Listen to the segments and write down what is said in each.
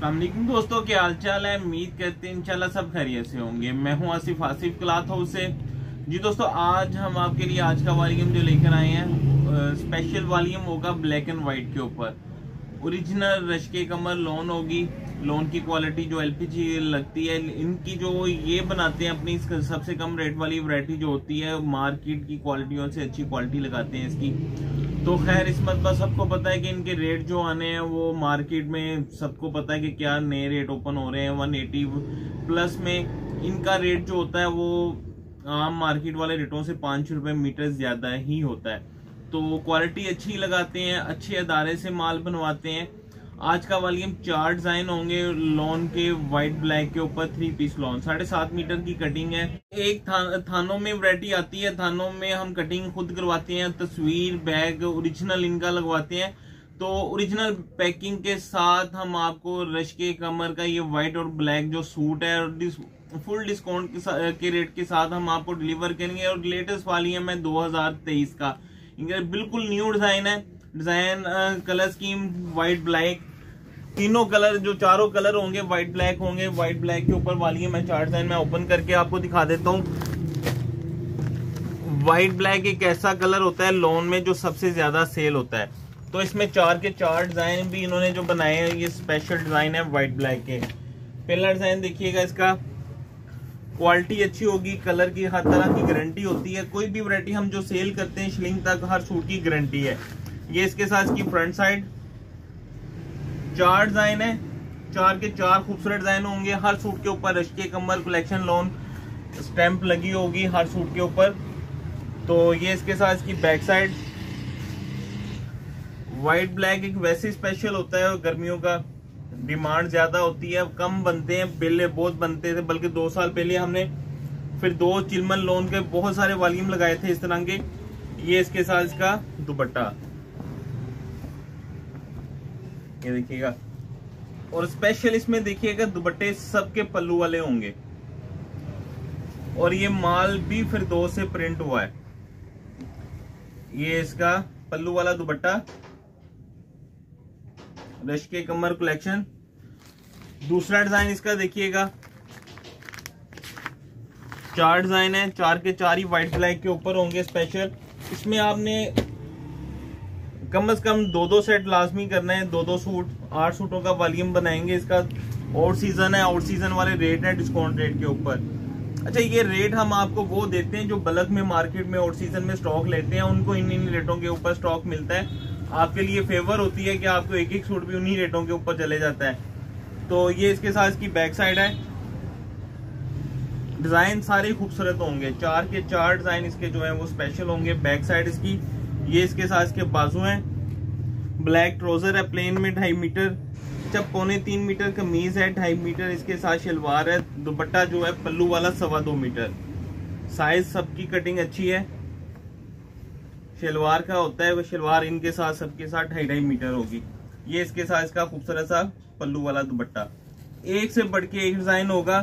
अस्सलाम वालेकुम दोस्तों, क्या हाल चाल है। उम्मीद करते हैं इंशाल्लाह सब खैरियत से होंगे। मैं हूं आसिफ क्लॉथ हाउस से। जी दोस्तों, आज हम आपके लिए आज का वॉल्यूम जो लेकर आए हैं, स्पेशल वॉल्यूम होगा ब्लैक एंड व्हाइट के ऊपर। ओरिजिनल रश्के कमर लोन होगी। लोन की क्वालिटी जो एलपीजी लगती है, इनकी जो ये बनाते हैं अपनी सबसे कम रेट वाली वैरायटी जो होती है, मार्केट की क्वालिटियों से अच्छी क्वालिटी लगाते हैं इसकी। तो खैर इस मतलब सबको पता है कि इनके रेट जो आने हैं वो मार्केट में सबको पता है कि क्या नए रेट ओपन हो रहे हैं। 180 प्लस में इनका रेट जो होता है वो आम मार्केट वाले रेटों से 5 रुपए मीटर ज्यादा ही होता है। तो क्वालिटी अच्छी लगाते हैं, अच्छे अदारे से माल बनवाते हैं। आज का वॉल्यूम 4 डिजाइन होंगे लॉन के व्हाइट ब्लैक के ऊपर 3 पीस लॉन। 7.5 मीटर की कटिंग है। एक थानों में वैरायटी आती है, थानों में हम कटिंग खुद करवाते हैं, तस्वीर बैग ओरिजिनल इनका लगवाते हैं। तो ओरिजिनल पैकिंग के साथ हम आपको रश्के कमर का ये व्हाइट और ब्लैक जो सूट है और फुल डिस्काउंट के रेट के साथ हम आपको डिलीवर करेंगे। और लेटेस्ट वॉल्यूम है 2023 का, इनका बिल्कुल न्यू डिजाइन है। Design colour scheme white black, तीनों कलर जो चारों कलर होंगे व्हाइट ब्लैक होंगे। व्हाइट ब्लैक के ऊपर वॉल्यूम है 4 डिजाइन। मैं ओपन करके आपको दिखा देता हूँ। व्हाइट ब्लैक एक ऐसा कलर होता है लॉन में जो सबसे ज्यादा सेल होता है। तो इसमें 4 के 4 डिजाइन भी इन्होंने जो बनाए हैं, ये स्पेशल डिजाइन है व्हाइट ब्लैक के। पहला डिजाइन देखिएगा, इसका क्वालिटी अच्छी होगी, कलर की हर तरह की गारंटी होती है। कोई भी वैरायटी हम जो सेल करते हैं शिलिंग तक हर सूट की गारंटी है। ये इसके साथ इसकी फ्रंट साइड 4 डिजाइन है, 4 के 4 खूबसूरत डिजाइन होंगे। हर सूट के ऊपर रश्के कमर कलेक्शन लोन स्टैंप लगी होगी हर सूट के ऊपर। तो ये इसके साथ इसकी बैक साइड व्हाइट ब्लैक एक वैसे स्पेशल होता है और गर्मियों का डिमांड ज्यादा होती है, कम बनते हैं। पहले बहुत बनते थे, बल्कि 2 साल पहले हमने फिर 2 चिलमन लोन के बहुत सारे वॉल्यूम लगाए थे इस तरह के। ये इसके साथ इसका दुपट्टा ये देखिएगा। और स्पेशल इसमें देखिएगा दुपट्टे सबके पल्लू वाले होंगे और ये माल भी फिर 2 से प्रिंट हुआ है। ये इसका पल्लू वाला दुपट्टा रश्के कमर कलेक्शन। दूसरा डिजाइन इसका देखिएगा, 4 डिजाइन है, 4 के 4 ही व्हाइट ब्लैक के ऊपर होंगे स्पेशल। इसमें आपने कम से कम 2-2 सेट लाजमी करना है, 2-2 सूट, 8 सूटों का वॉल्यूम बनाएंगे। इसका और सीजन है, और सीजन वाले रेट है डिस्काउंट रेट के ऊपर। अच्छा, ये रेट हम आपको वो देते हैं जो बल्क में मार्केट में और सीजन में स्टॉक लेते हैं, उनको इन रेटों के ऊपर स्टॉक मिलता है। आपके लिए फेवर होती है कि आपको एक सूट भी उन्हीं रेटों के ऊपर चले जाता है। तो ये इसके साथ इसकी बैक साइड है। डिजाइन सारे खूबसूरत होंगे, 4 के 4 डिजाइन इसके जो है वो स्पेशल होंगे। बैक साइड इसकी ये इसके साथ इसके बाजू हैं। ब्लैक ट्राउजर है प्लेन में 2.5 मीटर, जब 2.25 मीटर कमीज है, 2.5 मीटर इसके साथ शलवार है। दुपट्टा जो है पल्लू वाला 2.25 मीटर। साइज सबकी कटिंग अच्छी है। शलवार का होता है वो शलवार इनके साथ सबके साथ 2.5 मीटर होगी। ये इसके साथ इसका खूबसूरत सा पल्लू वाला दुपट्टा। एक से बढ़ के एक डिजाइन होगा।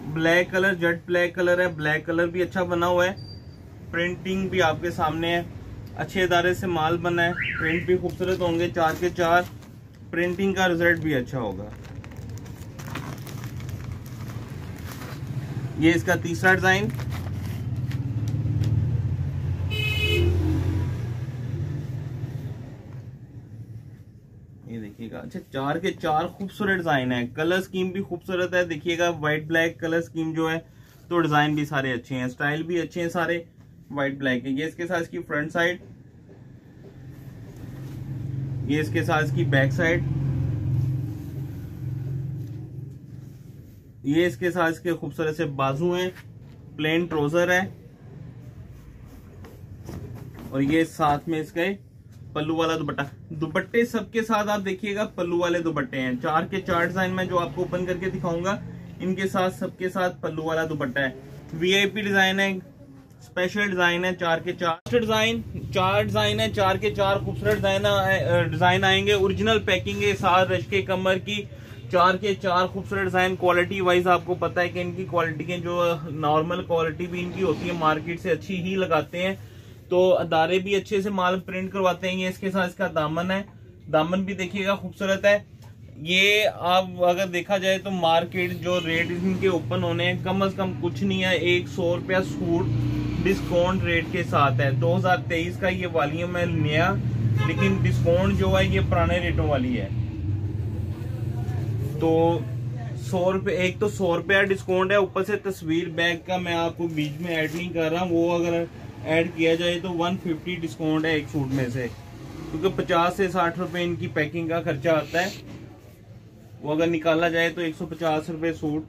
Black colour jet black colour है, ब्लैक कलर भी अच्छा बना हुआ है। प्रिंटिंग भी आपके सामने है, अच्छे इदारे से माल बना है। प्रिंट भी खूबसूरत होंगे, 4 के 4 प्रिंटिंग का रिजल्ट भी अच्छा होगा। ये इसका तीसरा डिजाइन, ये देखिएगा। अच्छा, 4 के 4 खूबसूरत डिजाइन है, कलर स्कीम भी खूबसूरत है। देखिएगा व्हाइट ब्लैक कलर स्कीम जो है, तो डिजाइन भी सारे अच्छे हैं, स्टाइल भी अच्छे हैं, सारे व्हाइट ब्लैक है। ये इसके साथ इसकी फ्रंट साइड, ये इसके साथ इसकी बैक साइड, ये इसके साथ इसके खूबसूरत से बाजू हैं। प्लेन ट्राउजर है और ये साथ में इसके पल्लू वाला दुपट्टा। दुपट्टे सबके साथ आप देखिएगा पल्लू वाले दुपट्टे हैं। 4 के 4 डिजाइन में जो आपको ओपन करके दिखाऊंगा, इनके साथ सबके साथ पल्लू वाला दुपट्टा है। वीआईपी डिजाइन है, स्पेशल डिजाइन है। 4 के 4 डिजाइन, 4 डिजाइन है, 4 के 4 खूबसूरत डिजाइन आएंगे। ओरिजिनल पैकिंग के साथ रश्के कमर की 4 के 4 खूबसूरत डिजाइन। क्वालिटी वाइज आपको पता है कि इनकी क्वालिटी के जो नॉर्मल क्वालिटी भी इनकी होती है, मार्केट से अच्छी ही लगाते हैं। तो अदारे भी अच्छे से माल प्रिंट करवाते हैं। ये इसके साथ इसका दामन है, दामन भी देखिएगा खूबसूरत है। ये आप अगर देखा जाए तो मार्केट जो रेट इनके ओपन होने हैं कम से कम कुछ नहीं है, 100 रुपया सूट डिस्काउंट रेट के साथ है। 2023 का ये वॉल्यूम है नया, लेकिन डिस्काउंट जो है ये पुराने रेटों वाली है। तो 100 रुपये, एक तो 100 रुपया डिस्काउंट है, ऊपर से तस्वीर बैग का मैं आपको बीच में ऐड नहीं कर रहा, वो अगर ऐड किया जाए तो 150 डिस्काउंट है एक सूट में से, क्योंकि 50 से 60 रुपए इनकी पैकिंग का खर्चा आता है। वो अगर निकाला जाए तो 150 रुपए सूट।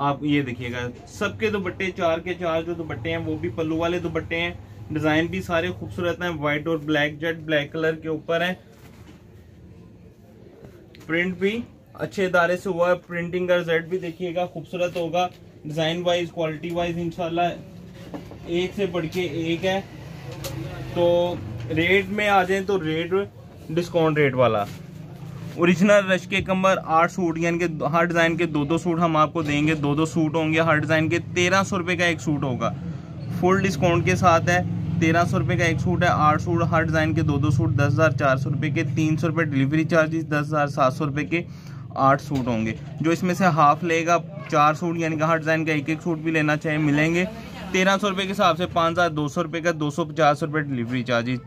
आप ये देखिएगा सबके दुपट्टे 4 के 4 जो दुपट्टे हैं वो भी पल्लू वाले दुपट्टे हैं। डिजाइन भी सारे खूबसूरत हैं, व्हाइट और ब्लैक, जेट ब्लैक कलर के ऊपर है। प्रिंट भी अच्छे इदारे से हुआ है, प्रिंटिंग का रिजल्ट भी देखिएगा खूबसूरत होगा। डिजाइन वाइज, क्वालिटी वाइज इंशाल्लाह एक से बढ़ के एक है। तो रेट में आ जाए तो रेट डिस्काउंट रेट वाला ओरिजिनल रश के कमर 8 सूट, यानी कि हर डिजाइन के 2-2 सूट हम आपको देंगे। 2-2 सूट होंगे हर डिजाइन के। 1300 रुपए का एक सूट होगा, फुल डिस्काउंट के साथ है। 1300 रुपए का एक सूट है, 8 सूट हर डिजाइन के 2-2 सूट 10,400 रुपए के। 300 रुपए डिलीवरी चार्जेस, 10,700 रुपए के 8 सूट होंगे। जो इसमें से हाफ लेगा 4 सूट, यानी कि हर डिजाइन का एक सूट भी लेना चाहिए, मिलेंगे 1300 रुपए के हिसाब से। 5,200 रुपए का 250 रुपए डिलीवरी चार्जेस,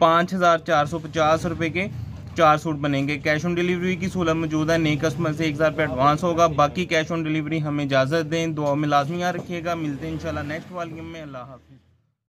5,450 रुपए के 4 सूट बनेंगे। कैश ऑन डिलीवरी की सहूलत मौजूद है। नए कस्टमर से 1000 रुपये एडवांस होगा, बाकी कैश ऑन डिलीवरी हमें इजाजत दें। दुआ में लाजमी याद रखिएगा। मिलते हैं इंशाल्लाह नेक्स्ट वॉल्यूम में। अल्लाह हाफिज़।